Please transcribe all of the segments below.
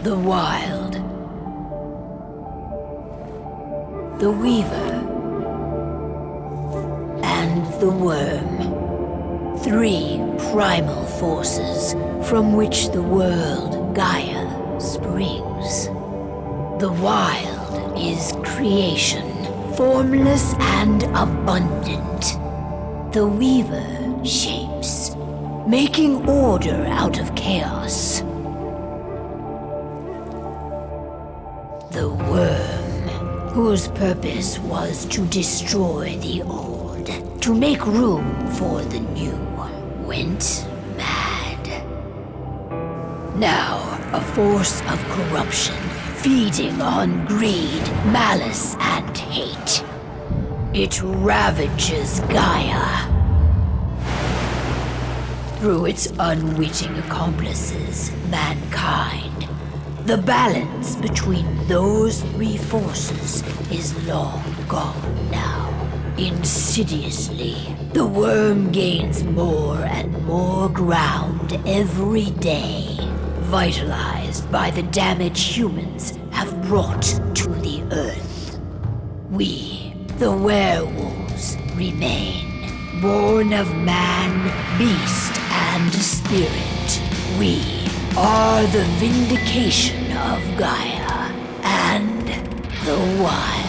The Wild, the Weaver, and the Worm. Three primal forces from which the world Gaia springs. The Wild is creation, formless and abundant. The Weaver shapes, making order out of chaos. The Worm, whose purpose was to destroy the old, to make room for the new, went mad. Now, a force of corruption, feeding on greed, malice, and hate. It ravages Gaia. Through its unwitting accomplices, mankind, the balance between those three forces is long gone now. Insidiously, the Worm gains more and more ground every day, vitalized by the damage humans have brought to the Earth. We, the Werewolves, remain, born of man, beast, and spirit. We are the vindication of Gaia and the Wild.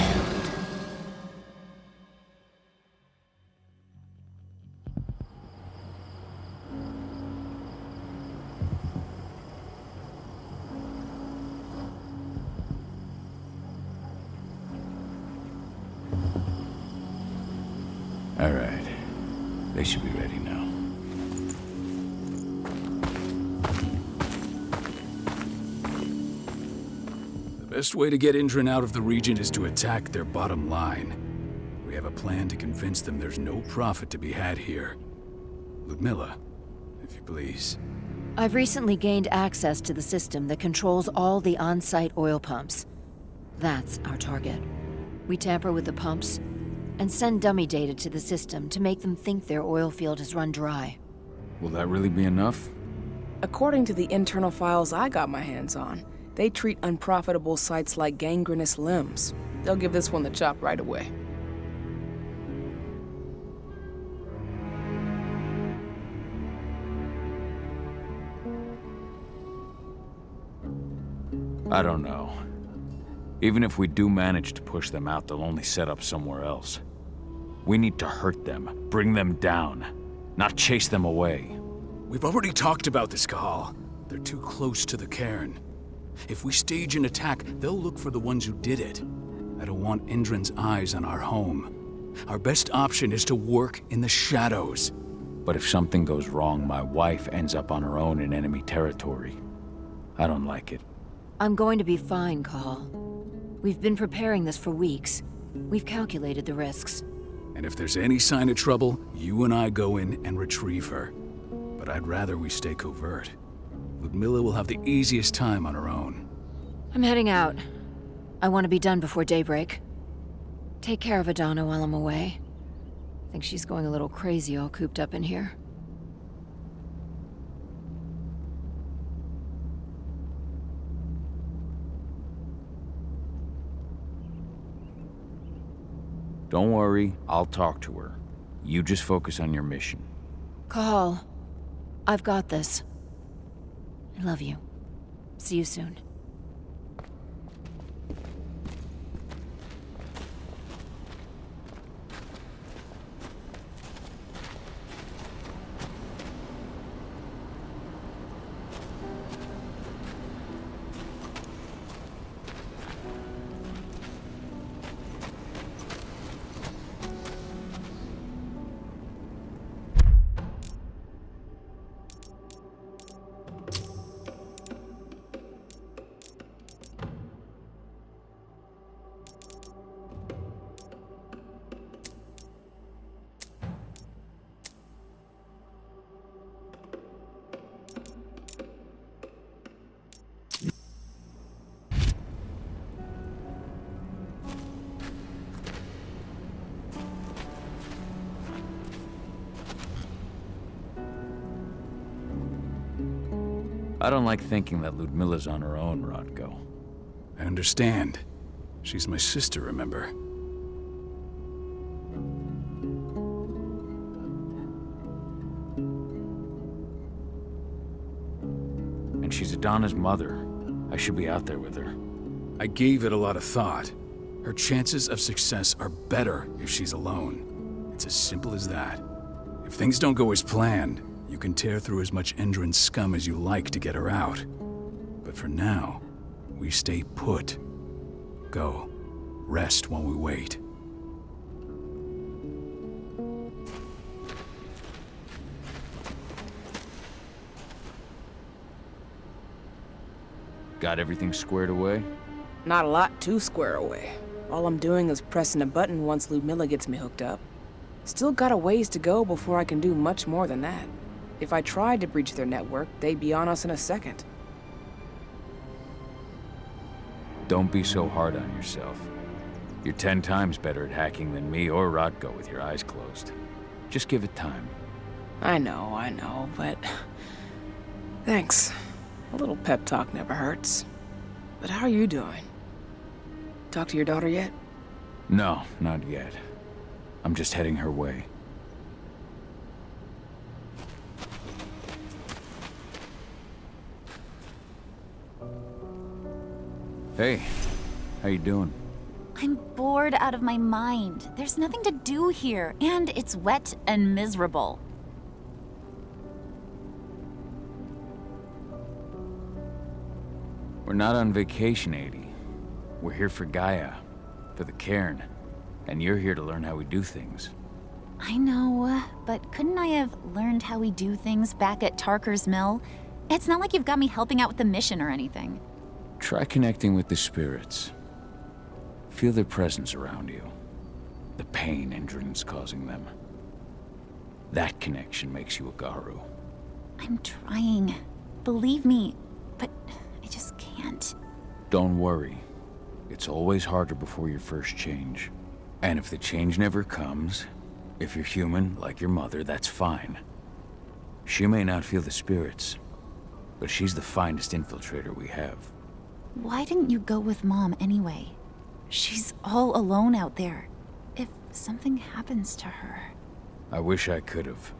All right. They should be ready now. The best way to get Indran out of the region is to attack their bottom line. We have a plan to convince them there's no profit to be had here. Ludmilla, if you please. I've recently gained access to the system that controls all the on-site oil pumps. That's our target. We tamper with the pumps and send dummy data to the system to make them think their oil field has run dry. Will that really be enough? According to the internal files I got my hands on, they treat unprofitable sites like gangrenous limbs. They'll give this one the chop right away. I don't know. Even if we do manage to push them out, they'll only set up somewhere else. We need to hurt them, bring them down, not chase them away. We've already talked about this, Cahal. They're too close to the cairn. If we stage an attack, they'll look for the ones who did it. I don't want Indran's eyes on our home. Our best option is to work in the shadows. But if something goes wrong, my wife ends up on her own in enemy territory. I don't like it. I'm going to be fine, Cahal. We've been preparing this for weeks. We've calculated the risks. And if there's any sign of trouble, you and I go in and retrieve her. But I'd rather we stay covert. Ludmilla will have the easiest time on her own. I'm heading out. I want to be done before daybreak. Take care of Adana while I'm away. I think she's going a little crazy all cooped up in here. Don't worry, I'll talk to her. You just focus on your mission. Cahal, I've got this. I love you. See you soon. I don't like thinking that Ludmilla's on her own, Rodko. I understand. She's my sister, remember? And she's Adana's mother. I should be out there with her. I gave it a lot of thought. Her chances of success are better if she's alone. It's as simple as that. If things don't go as planned, you can tear through as much Indran scum as you like to get her out. But for now, we stay put. Go. Rest while we wait. Got everything squared away? Not a lot to square away. All I'm doing is pressing a button once Ludmilla gets me hooked up. Still got a ways to go before I can do much more than that. If I tried to breach their network, they'd be on us in a second. Don't be so hard on yourself. You're 10 times better at hacking than me or Rodko with your eyes closed. Just give it time. I know, but... Thanks. A little pep talk never hurts. But how are you doing? Talk to your daughter yet? No, not yet. I'm just heading her way. Hey, how you doing? I'm bored out of my mind. There's nothing to do here, and it's wet and miserable. We're not on vacation, Adi. We're here for Gaia, for the cairn, and you're here to learn how we do things. I know, but couldn't I have learned how we do things back at Tarker's Mill? It's not like you've got me helping out with the mission or anything. Try connecting with the spirits. Feel their presence around you. The pain Endron's causing them. That connection makes you a Garu. I'm trying. Believe me, but I just can't. Don't worry. It's always harder before your first change. And if the change never comes, if you're human, like your mother, that's fine. She may not feel the spirits, but she's the finest infiltrator we have. Why didn't you go with Mom anyway? She's all alone out there. If something happens to her... I wish I could have.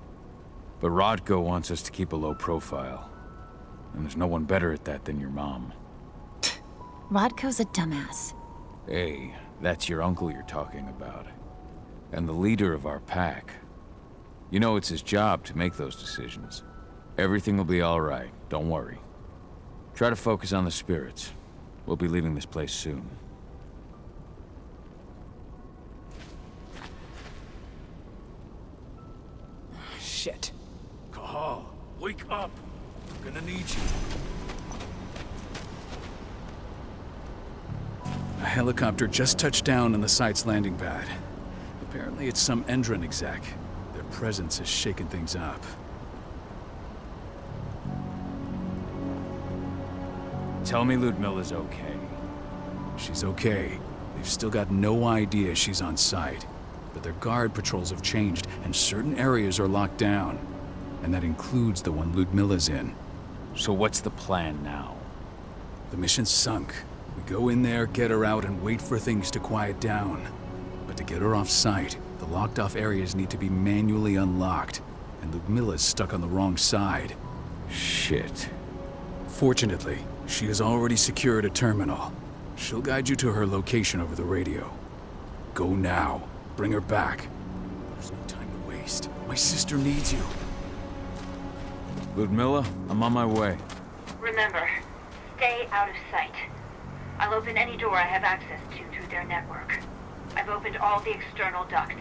But Rodko wants us to keep a low profile. And there's no one better at that than your mom. Rodko's a dumbass. Hey, that's your uncle you're talking about. And the leader of our pack. You know it's his job to make those decisions. Everything will be all right, don't worry. Try to focus on the spirits. We'll be leaving this place soon. Shit. Cahal, wake up! I'm gonna need you. A helicopter just touched down on the site's landing pad. Apparently it's some Endron exec. Their presence has shaken things up. Tell me Ludmilla's okay. She's okay. They've still got no idea she's on site. But their guard patrols have changed, and certain areas are locked down. And that includes the one Ludmilla's in. So what's the plan now? The mission's sunk. We go in there, get her out, and wait for things to quiet down. But to get her off site, the locked-off areas need to be manually unlocked. And Ludmilla's stuck on the wrong side. Shit. Fortunately, she has already secured a terminal. She'll guide you to her location over the radio. Go now. Bring her back. There's no time to waste. My sister needs you. Ludmilla, I'm on my way. Remember, stay out of sight. I'll open any door I have access to through their network. I've opened all the external ducts.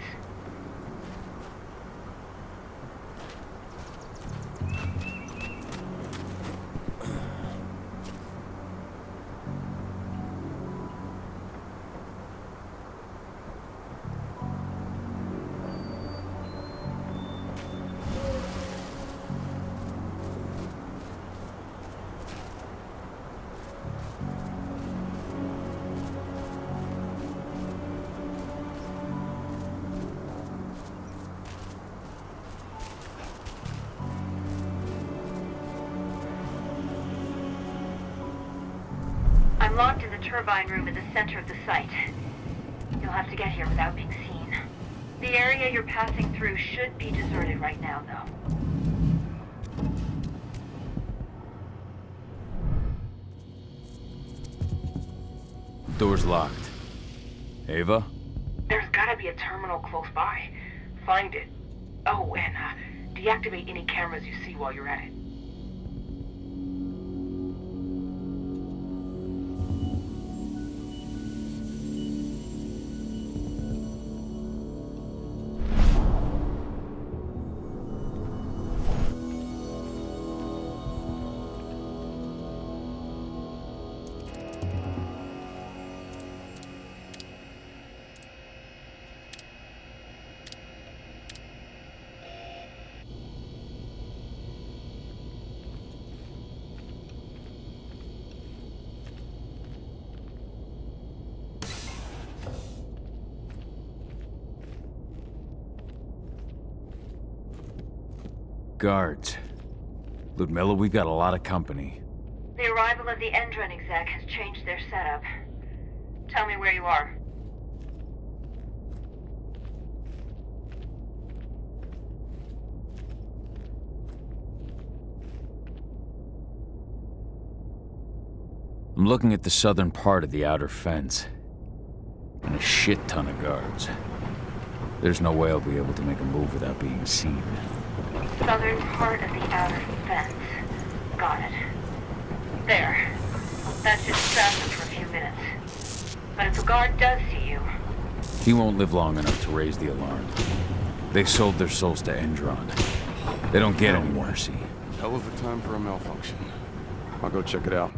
I'm locked in the turbine room in the center of the site. You'll have to get here without being seen. The area you're passing through should be deserted right now, though. Door's locked. Ava? There's gotta be a terminal close by. Find it. Oh, and deactivate any cameras you see while you're at it. Guards. Ludmilla, we've got a lot of company. The arrival of the Endron exec has changed their setup. Tell me where you are. I'm looking at the southern part of the outer fence. And a shit ton of guards. There's no way I'll be able to make a move without being seen. Southern part of the outer fence. Got it. There. That should distract them for a few minutes. But if a guard does see you... He won't live long enough to raise the alarm. They sold their souls to Endron. They don't get any mercy. Hell of a time for a malfunction. I'll go check it out.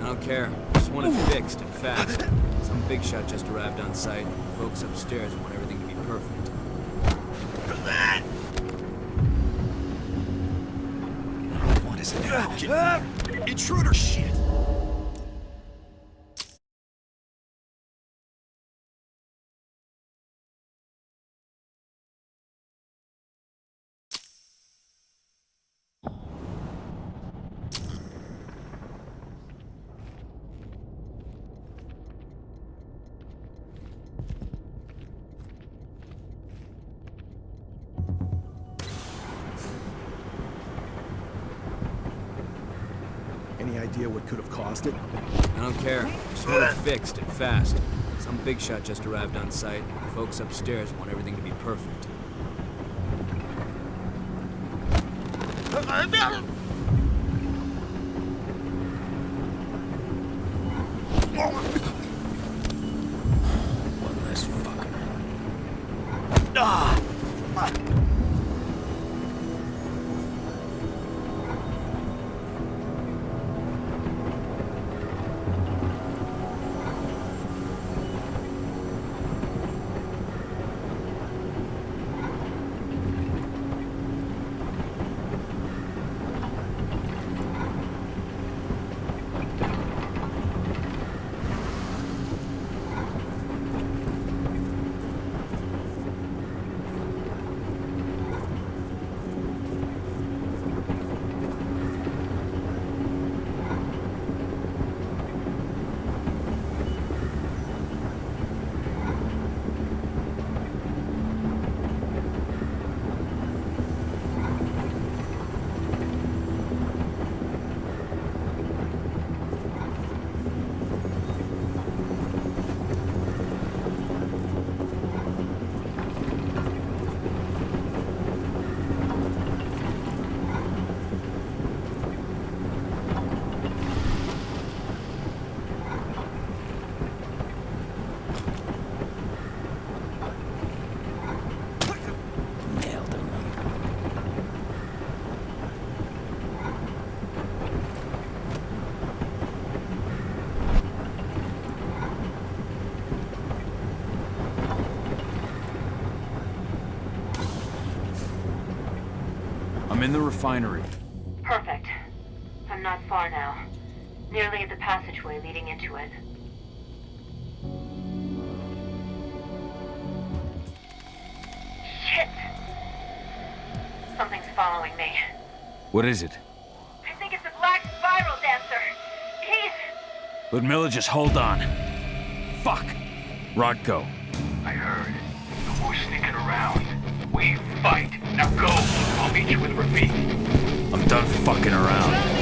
I don't care. Just want it fixed and fast. Some big shot just arrived on site. Folks upstairs want everything to be perfect. What is it now? Intruder shit! Any idea what could have caused it? I don't care. Just want it fixed and fast. Some big shot just arrived on site. Folks upstairs want everything to be perfect. One less fucker. I'm in the refinery. Perfect. I'm not far now. Nearly at the passageway leading into it. Shit! Something's following me. What is it? I think it's a black spiral dancer. He's... Ludmilla, just hold on. Fuck. Rodko. I heard. No more sneaking around. We fight. Now go. I'll meet you with Rafik. I'm done fucking around.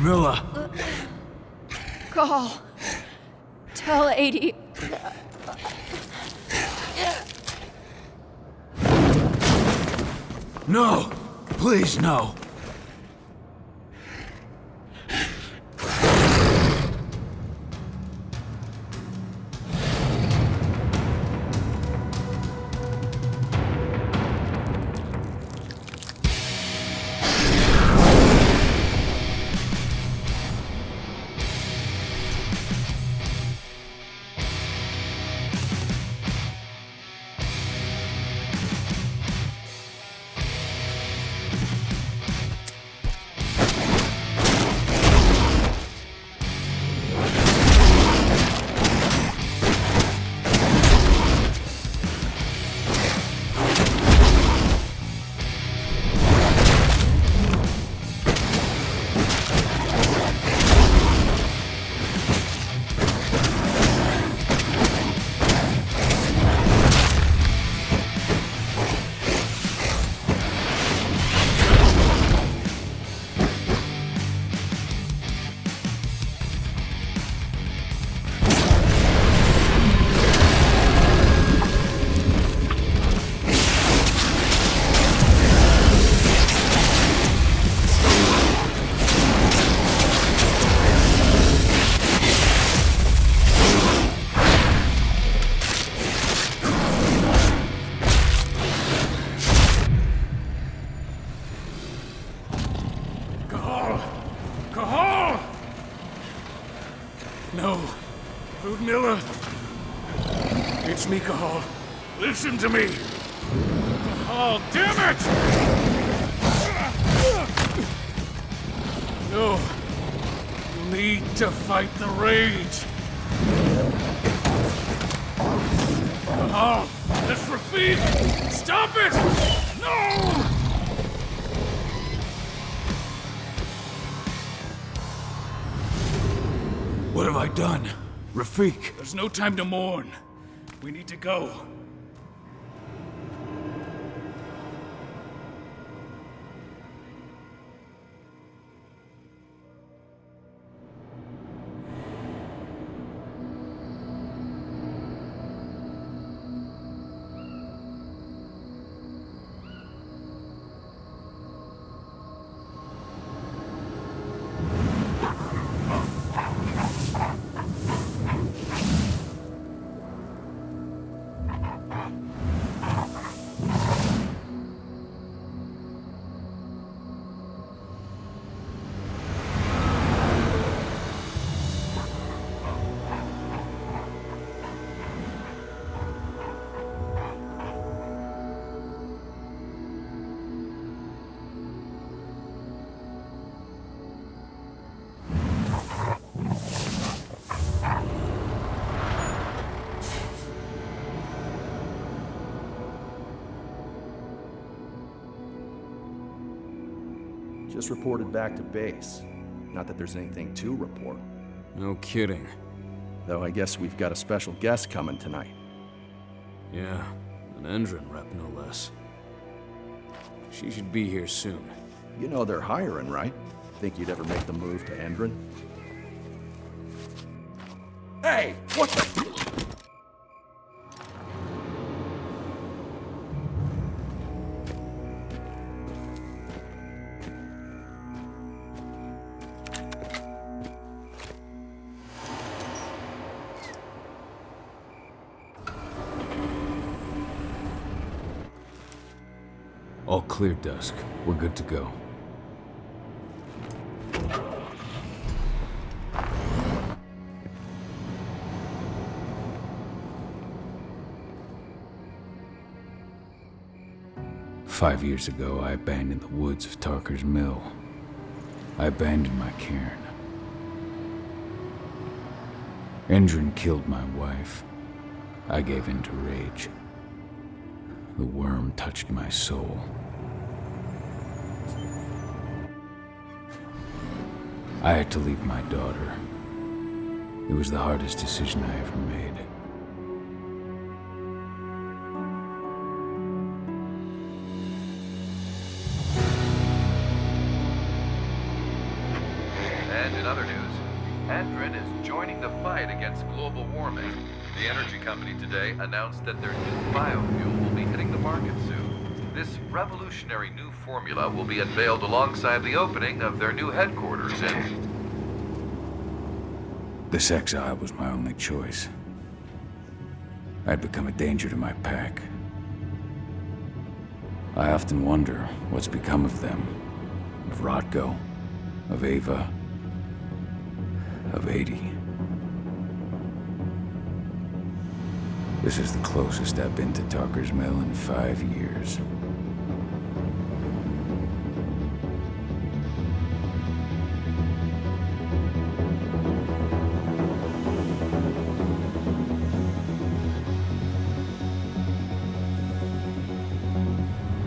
Miller! Call. Tell 80. No! Please, no! No. Ludmilla. It's me, Cahal. Listen to me. Cahal, damn it! No. You need to fight the rage. Cahal, that's Rafik! Stop it! No! What have I done? Rafik! There's no time to mourn. We need to go. Just reported back to base. Not that there's anything to report. No kidding. Though I guess we've got a special guest coming tonight. Yeah, an Endron rep no less. She should be here soon. You know they're hiring, right? Think you'd ever make the move to Endron? Hey! What the... All clear, Dusk. We're good to go. "5 years ago, I abandoned the woods of Tarker's Mill. I abandoned my cairn. Endron killed my wife. I gave in to rage. The worm touched my soul. I had to leave my daughter. It was the hardest decision I ever made. fight against global warming. The energy company today announced that their new biofuel will be hitting the market soon. This revolutionary new formula will be unveiled alongside the opening of their new headquarters in... This exile was my only choice. I'd become a danger to my pack. I often wonder what's become of them. Of Rodko, of Ava, of 80. This is the closest I've been to Tucker's Mill in 5 years.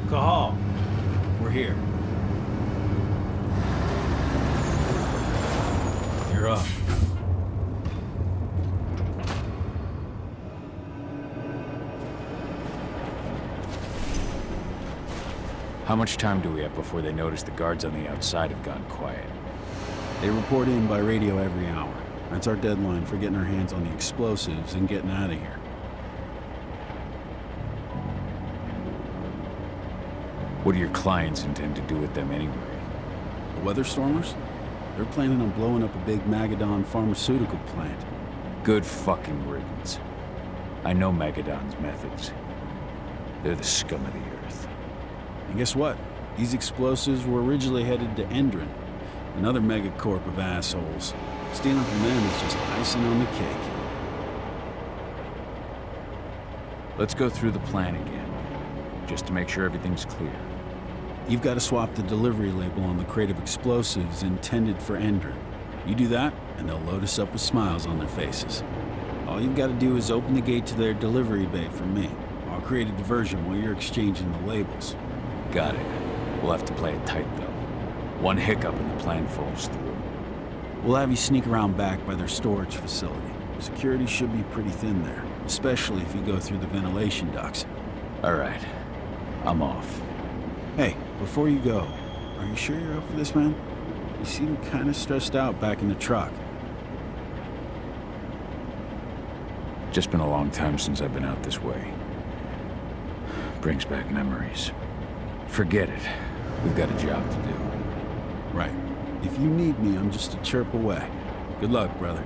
Cahal, we're here. You're up. How much time do we have before they notice the guards on the outside have gone quiet? They report in by radio every hour. That's our deadline for getting our hands on the explosives and getting out of here. What do your clients intend to do with them anyway? The Weatherstormers? They're planning on blowing up a big Magadon pharmaceutical plant. Good fucking riddance. I know Magadon's methods. They're the scum of the earth. And guess what? These explosives were originally headed to Endron, another megacorp of assholes. Stealing from them is just icing on the cake. Let's go through the plan again, just to make sure everything's clear. You've got to swap the delivery label on the crate of explosives intended for Endron. You do that, and they'll load us up with smiles on their faces. All you've got to do is open the gate to their delivery bay for me. I'll create a diversion while you're exchanging the labels. Got it. We'll have to play it tight, though. One hiccup and the plan falls through. We'll have you sneak around back by their storage facility. Security should be pretty thin there, especially if you go through the ventilation ducts. All right. I'm off. Hey, before you go, are you sure you're up for this, man? You seem kind of stressed out back in the truck. Just been a long time since I've been out this way. Brings back memories. Forget it. We've got a job to do. Right. If you need me, I'm just a chirp away. Good luck, brother.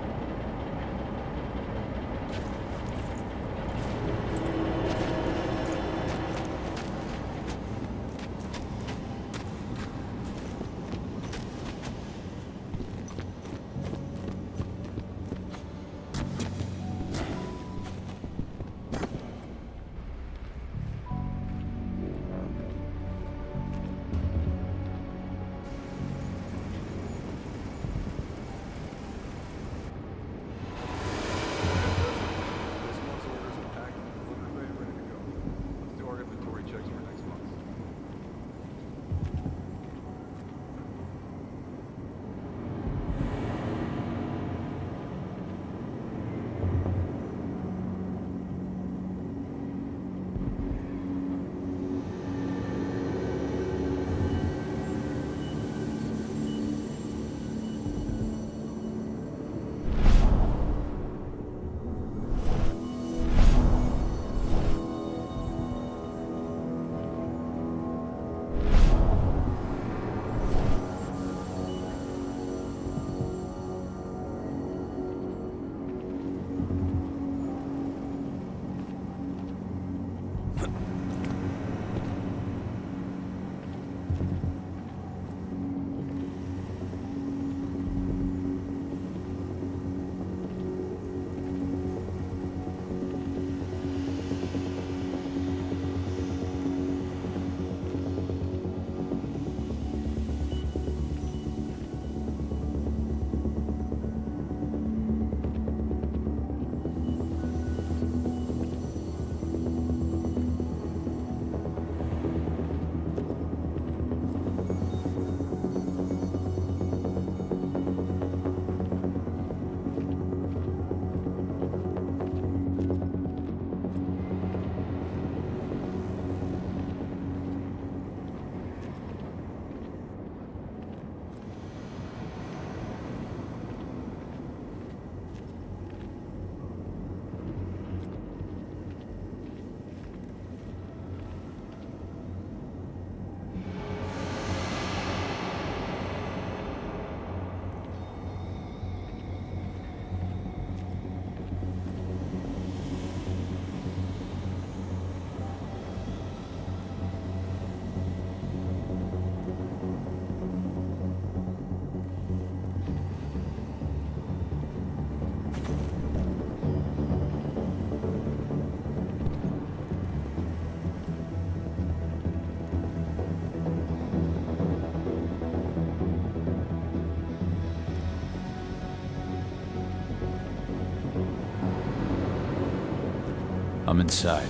I'm inside.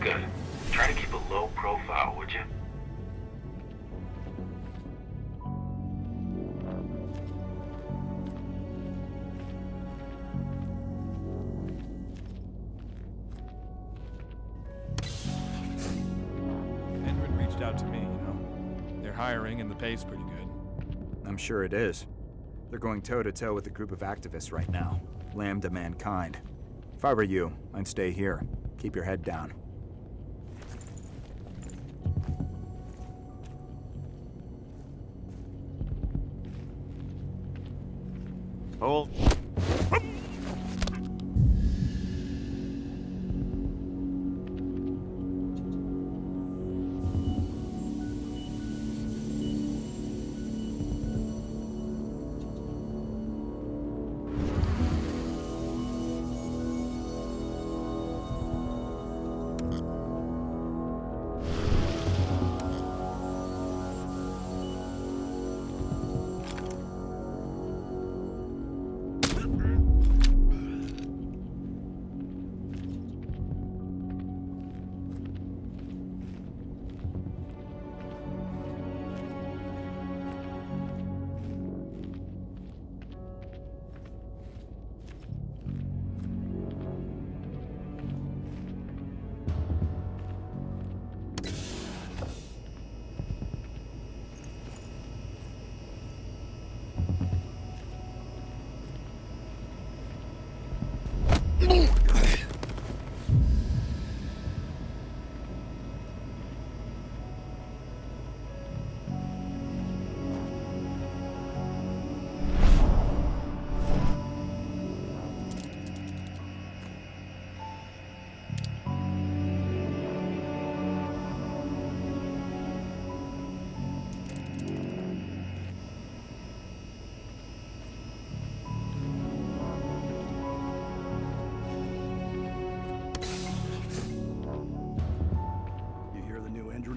Good. Try to keep a low profile, would you? Edward reached out to me, you know. They're hiring and the pay's pretty good. I'm sure it is. They're going toe-to-toe with a group of activists right now. Lambda mankind. If I were you, I'd stay here. Keep your head down. Hold.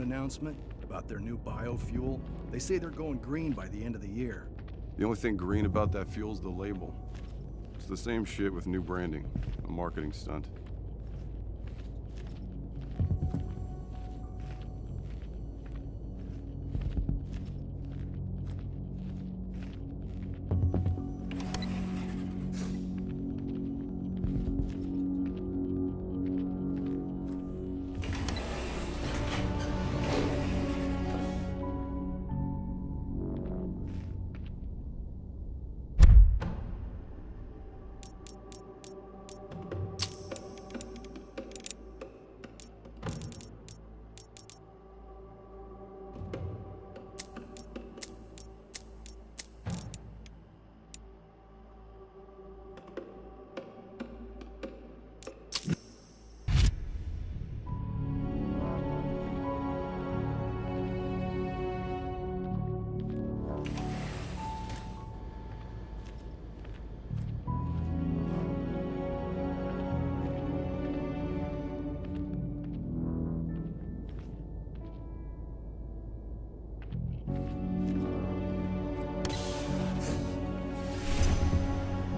Announcement about their new biofuel. They say they're going green by the end of the year. The only thing green about that fuel's the label. It's the same shit with new branding. A marketing stunt.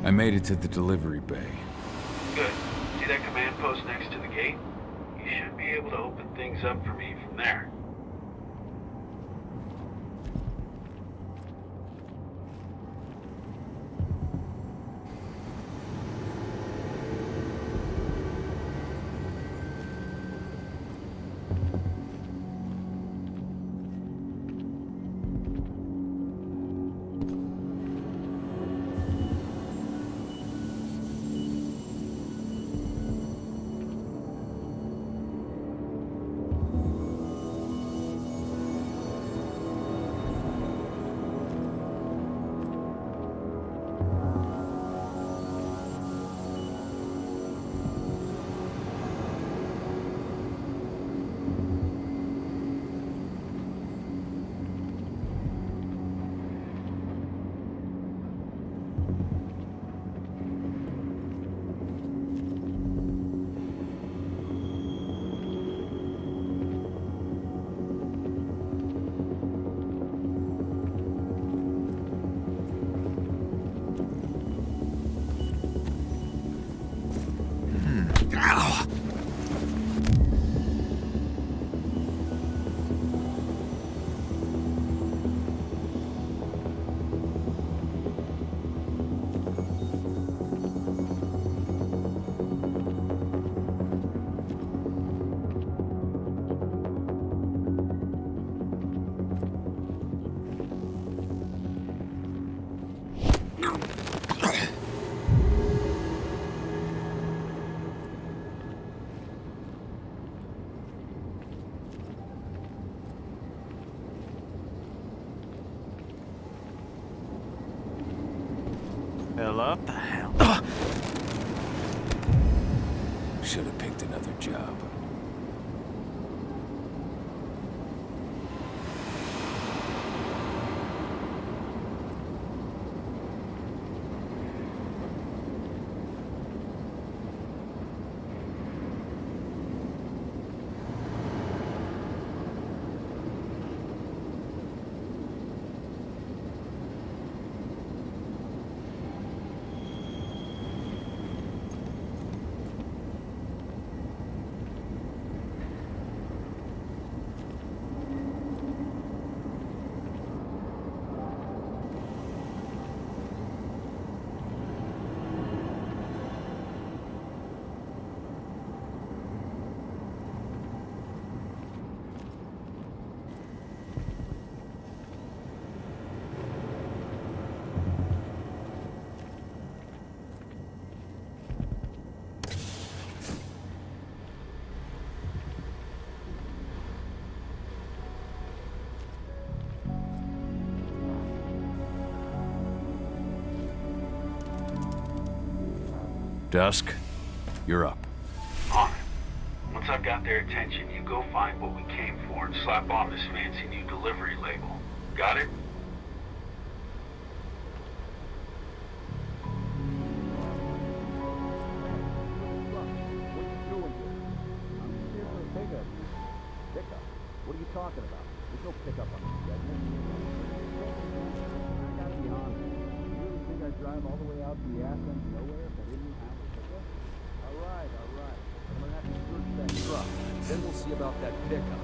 I made it to the delivery bay. Good. See that command post next to the gate? You should be able to open things up for me from there. Hello? What the hell? Should have picked another job. Dusk, you're up. On it. Once I've got their attention, you go find what we came for and slap on this fancy new delivery label. Got it? What are you talking about? There's no pickup on this schedule. I gotta be honest. You really think I'd drive all the way out to the ass end of nowhere if I didn't have a pickup? Alright. I'm gonna have to search that truck. Then we'll see about that pickup.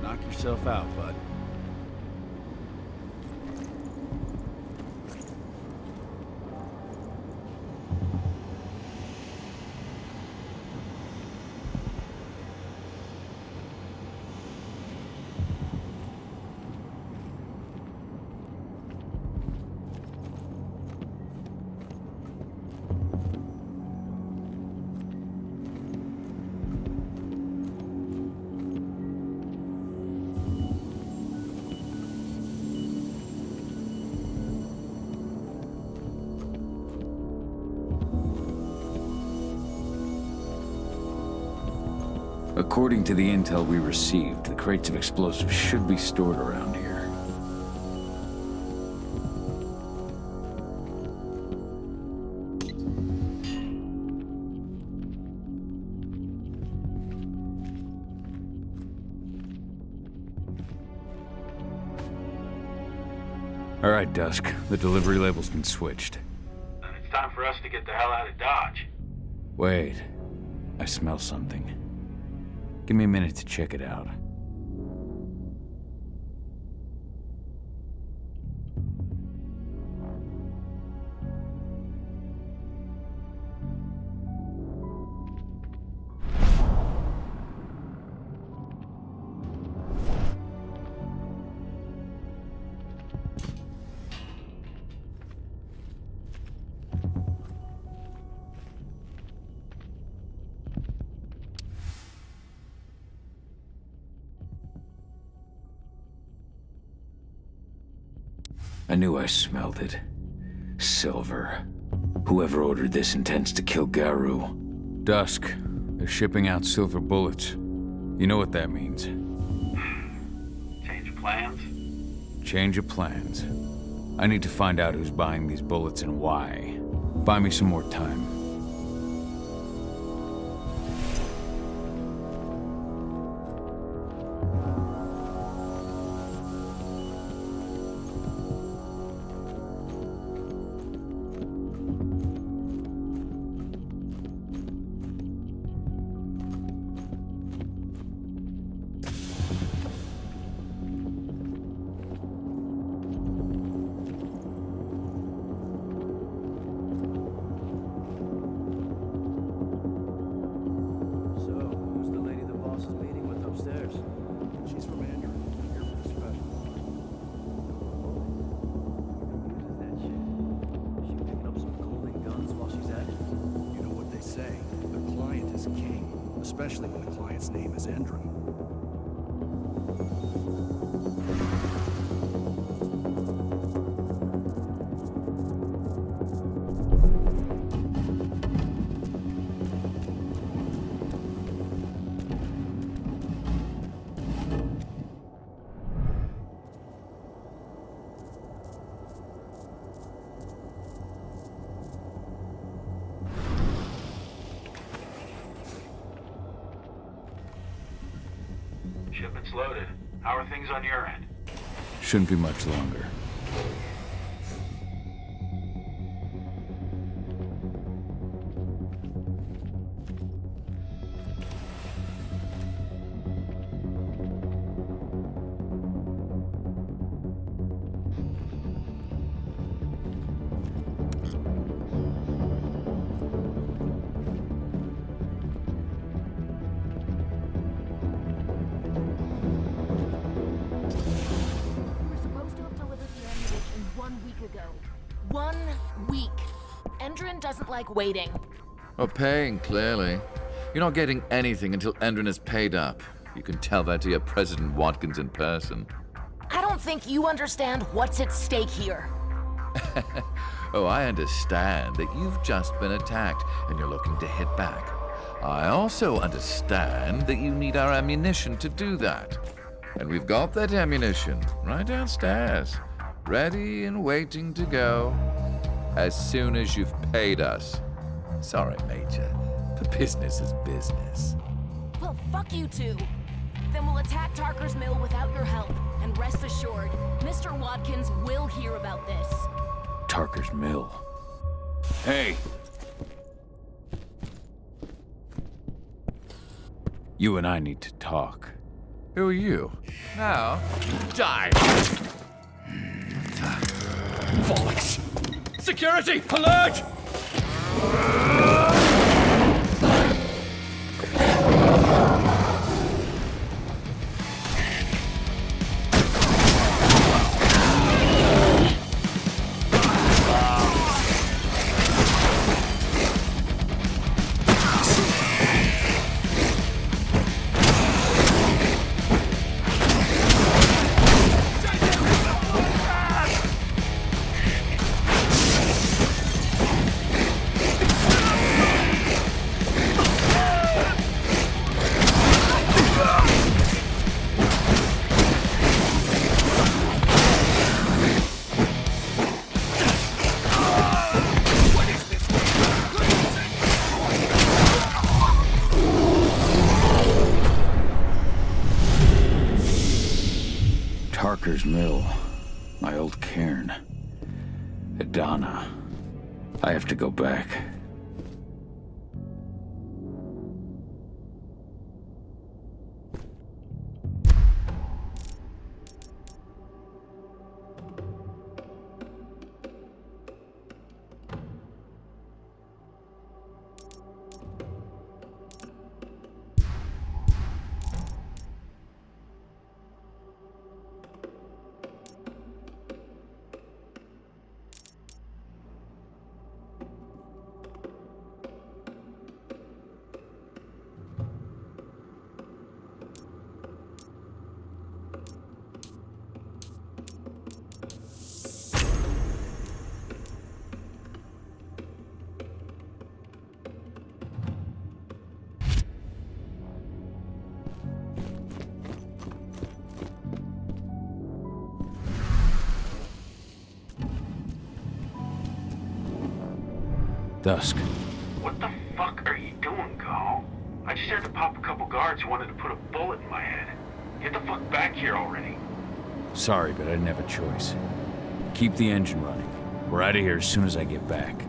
Knock yourself out, bud. According to the intel we received, the crates of explosives should be stored around here. All right, Dusk. The delivery label's been switched. Then it's time for us to get the hell out of Dodge. Wait. I smell something. Give me a minute to check it out. I knew I smelled it. Silver. Whoever ordered this intends to kill Garou. Dusk. They're shipping out silver bullets. You know what that means. Change of plans? Change of plans. I need to find out who's buying these bullets and why. Buy me some more time. Especially when the client's name is Endron. Shipment's loaded. How are things on your end? Shouldn't be much longer. Waiting. Or paying, clearly. You're not getting anything until Endron is paid up. You can tell that to your President Watkins in person. I don't think you understand what's at stake here. Oh, I understand that you've just been attacked and you're looking to hit back. I also understand that you need our ammunition to do that. And we've got that ammunition right downstairs, ready and waiting to go. As soon as you've paid us. Sorry, Major, but business is business. Well, fuck you two. Then we'll attack Tarker's Mill without your help. And rest assured, Mr. Watkins will hear about this. Tarker's Mill. Hey! You and I need to talk. Who are you? Now, die! Bollocks! Security! Alert! Mill, my old cairn. Adana. I have to go back. Dusk. What the fuck are you doing, Go? I just had to pop a couple guards who wanted to put a bullet in my head. Get the fuck back here already. Sorry, but I didn't have a choice. Keep the engine running. We're out of here as soon as I get back.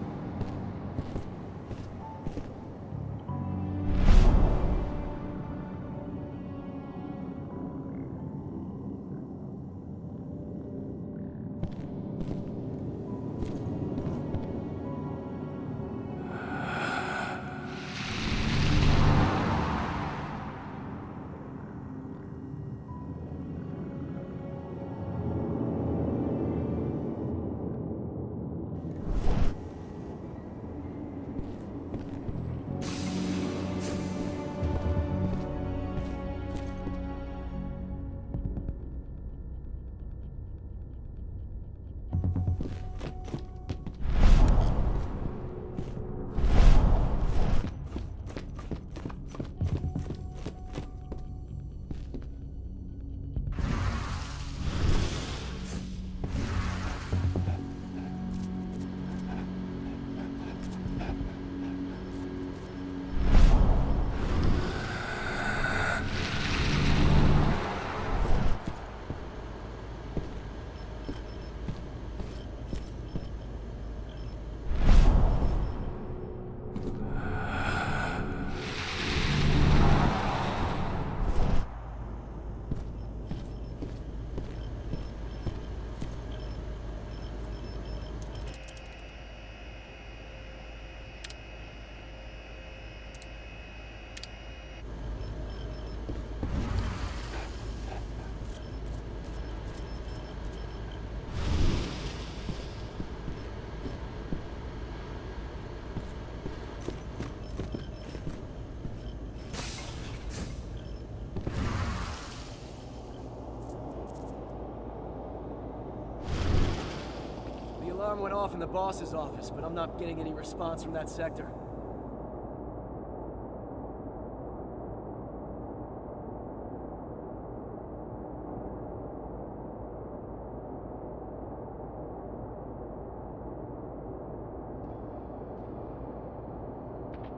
The alarm went off in the boss's office, but I'm not getting any response from that sector.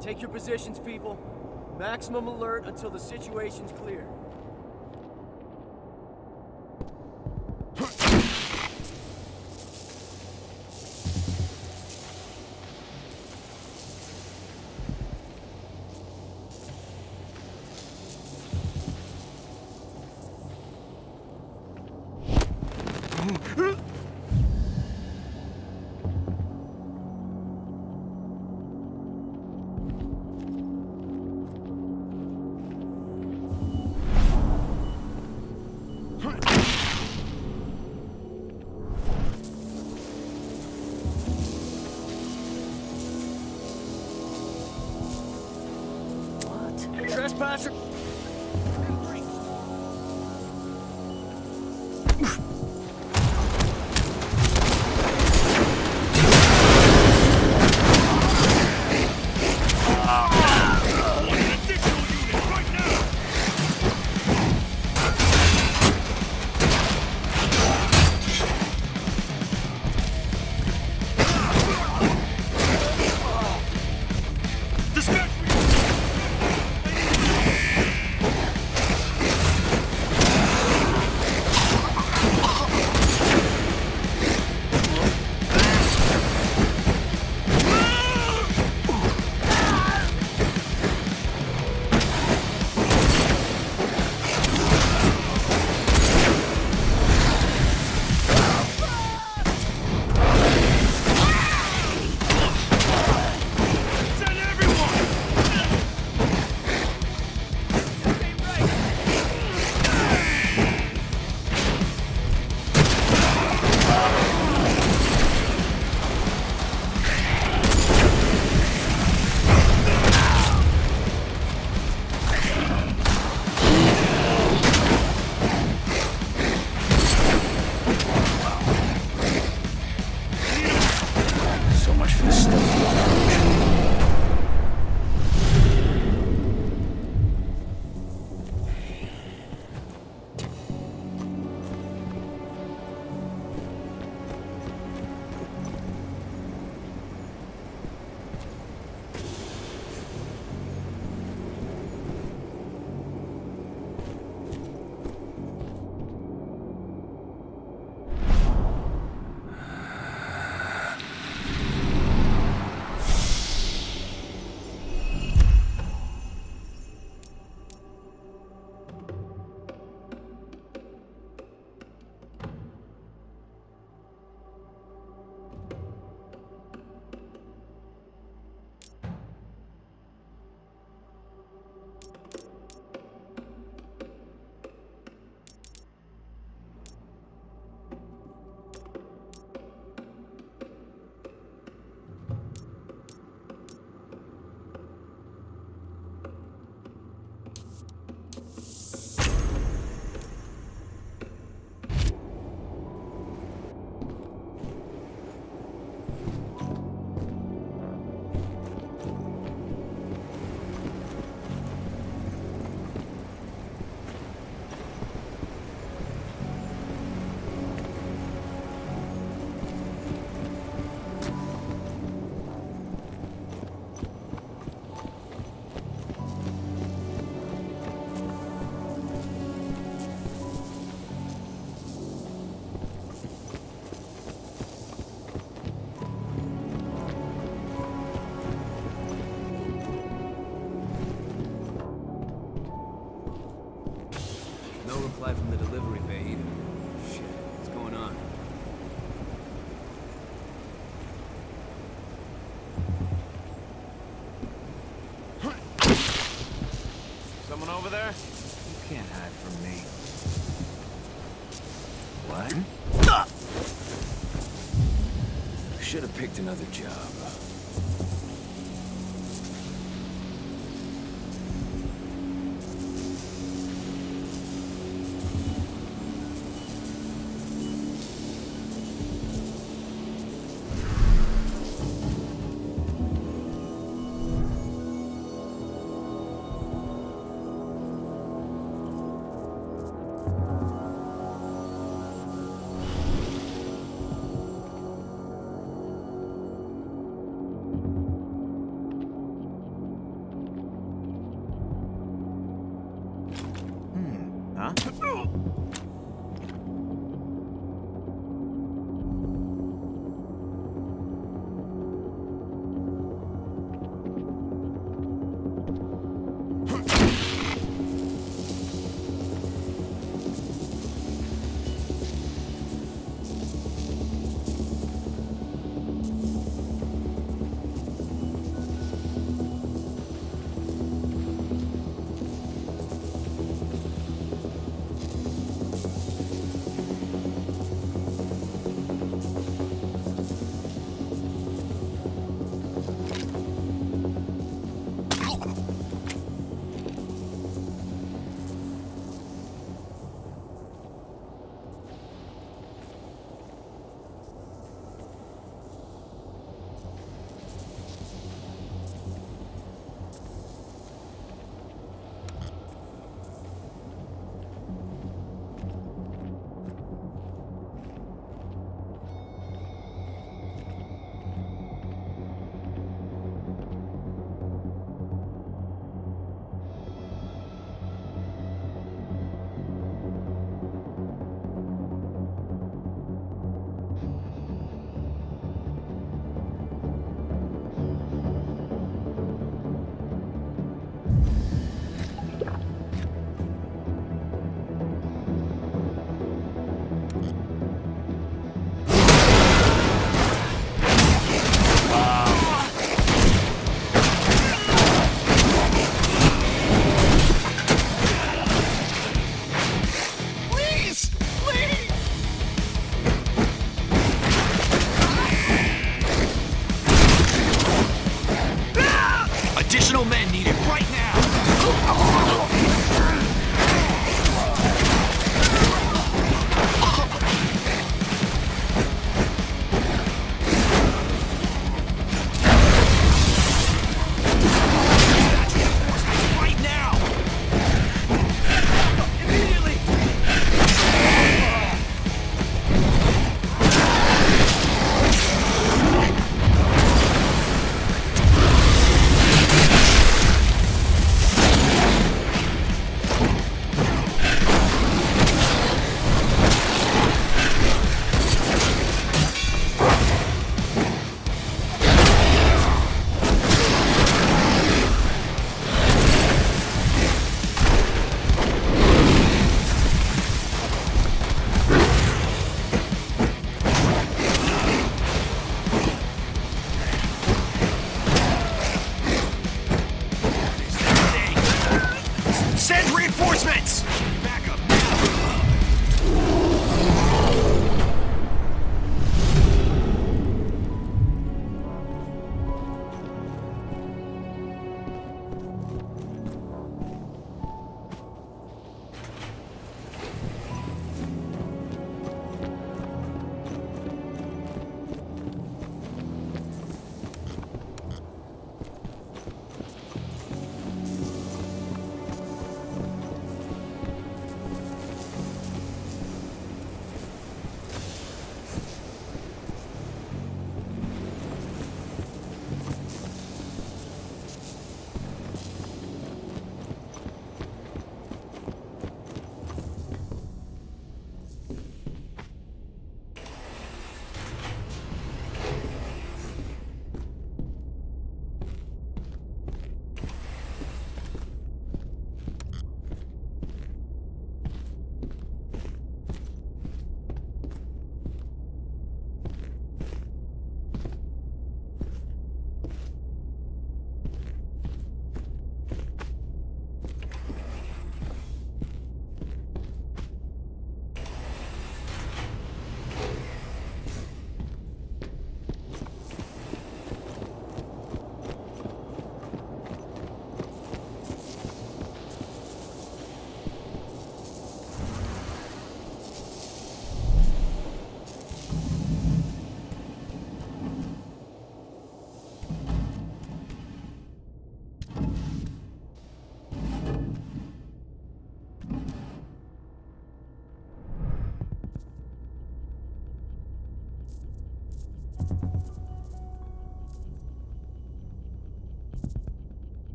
Take your positions, people. Maximum alert until the situation's clear. Trespasser! reply from the delivery bay either. Shit, what's going on? Someone over there? You can't hide from me. What? Should have picked another job.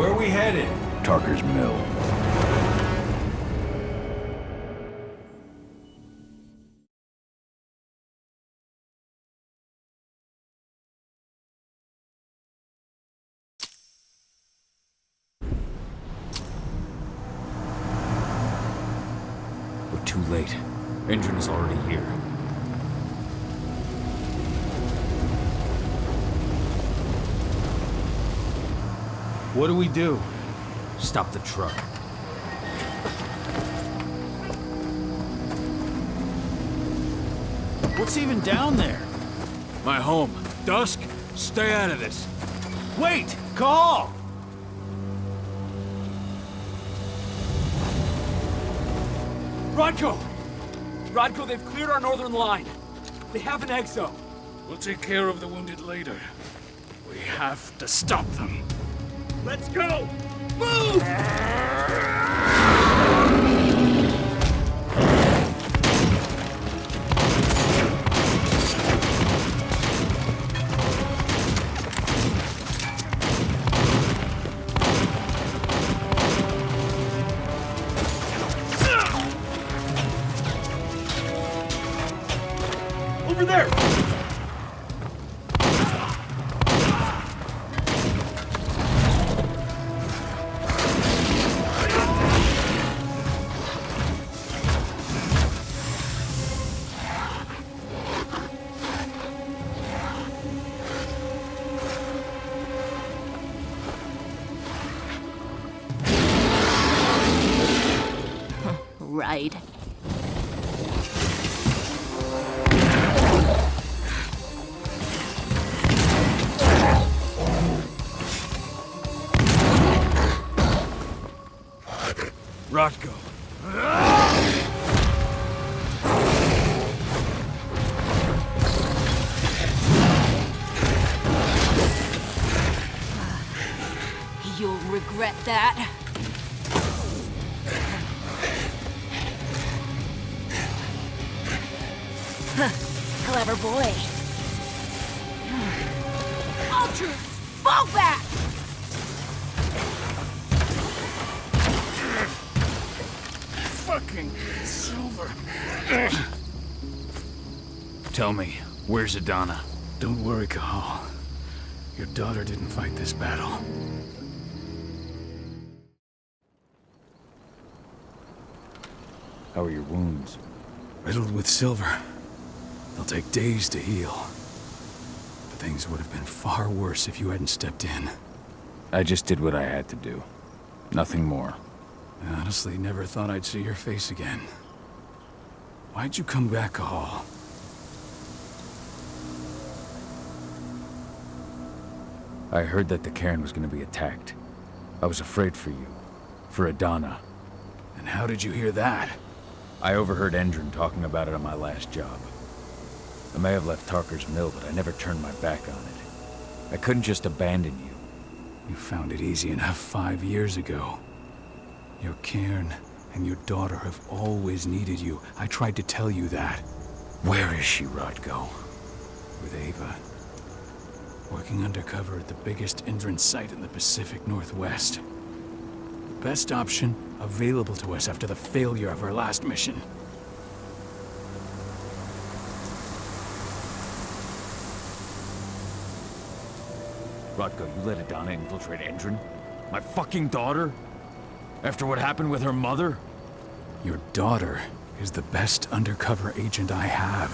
Where are we headed? Tarker's Mill. We're too late. Engine is already here. What do we do? Stop the truck. What's even down there? My home. Dusk, stay out of this. Wait! Call! Rodko! Rodko, they've cleared our northern line. They have an exo. We'll take care of the wounded later. We have to stop them. Let's go! Move! Over there! Right. Rodko. You'll regret that. Clever boy. Ultra, fall back! Fucking Silver. Tell me, where's Adana? Don't worry, Cahal. Your daughter didn't fight this battle. How are your wounds? Riddled with silver. They'll take days to heal. But things would have been far worse if you hadn't stepped in. I just did what I had to do. Nothing more. I honestly never thought I'd see your face again. Why'd you come back, Cahal? I heard that the cairn was going to be attacked. I was afraid for you. For Adana. And how did you hear that? I overheard Endron talking about it on my last job. I may have left Tarker's Mill, but I never turned my back on it. I couldn't just abandon you. You found it easy enough 5 years ago. Your cairn and your daughter have always needed you. I tried to tell you that. Where is she, Rodko? With Ava. Working undercover at the biggest Endron site in the Pacific Northwest. The best option available to us after the failure of our last mission. Rodko, you let Adana infiltrate Endron? My fucking daughter? After what happened with her mother? Your daughter is the best undercover agent I have.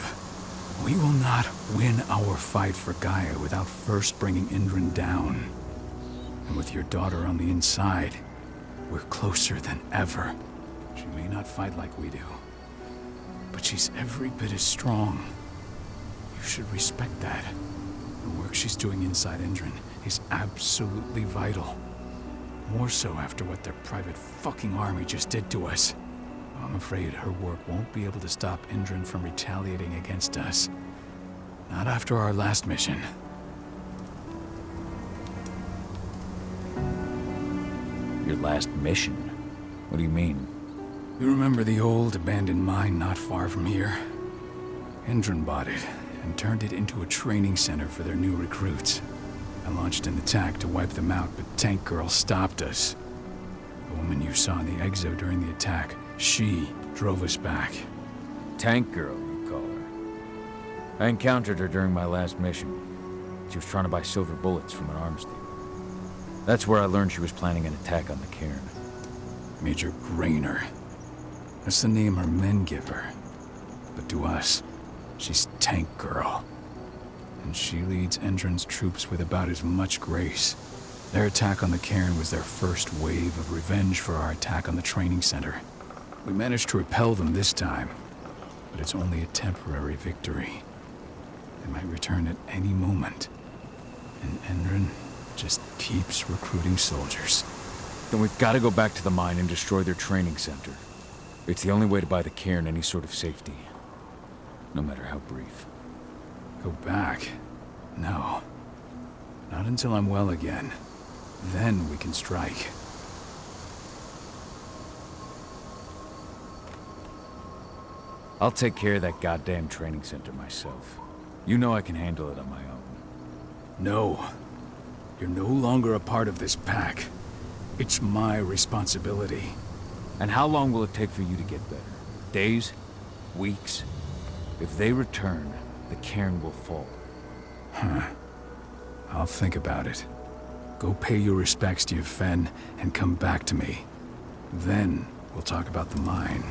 We will not win our fight for Gaia without first bringing Endron down. And with your daughter on the inside, we're closer than ever. She may not fight like we do, but she's every bit as strong. You should respect that. The work she's doing inside Endron is absolutely vital. More so after what their private fucking army just did to us. I'm afraid her work won't be able to stop Endron from retaliating against us. Not after our last mission. Your last mission? What do you mean? You remember the old abandoned mine not far from here? Endron bought it and turned it into a training center for their new recruits. I launched an attack to wipe them out, but Tank Girl stopped us. The woman you saw in the exo during the attack, she drove us back. Tank Girl, you call her. I encountered her during my last mission. She was trying to buy silver bullets from an arms dealer. That's where I learned she was planning an attack on the cairn. Major Grainer. That's the name her men give her. But to us, she's Tank Girl. And she leads Endron's troops with about as much grace. Their attack on the cairn was their first wave of revenge for our attack on the training center. We managed to repel them this time, but it's only a temporary victory. They might return at any moment. And Endron just keeps recruiting soldiers. Then we've got to go back to the mine and destroy their training center. It's the only way to buy the cairn any sort of safety. No matter how brief. Go back? No. Not until I'm well again. Then we can strike. I'll take care of that goddamn training center myself. You know I can handle it on my own. No. You're no longer a part of this pack. It's my responsibility. And how long will it take for you to get better? Days? Weeks? If they return, the cairn will fall. Huh. I'll think about it. Go pay your respects to your Fen and come back to me. Then we'll talk about the mine.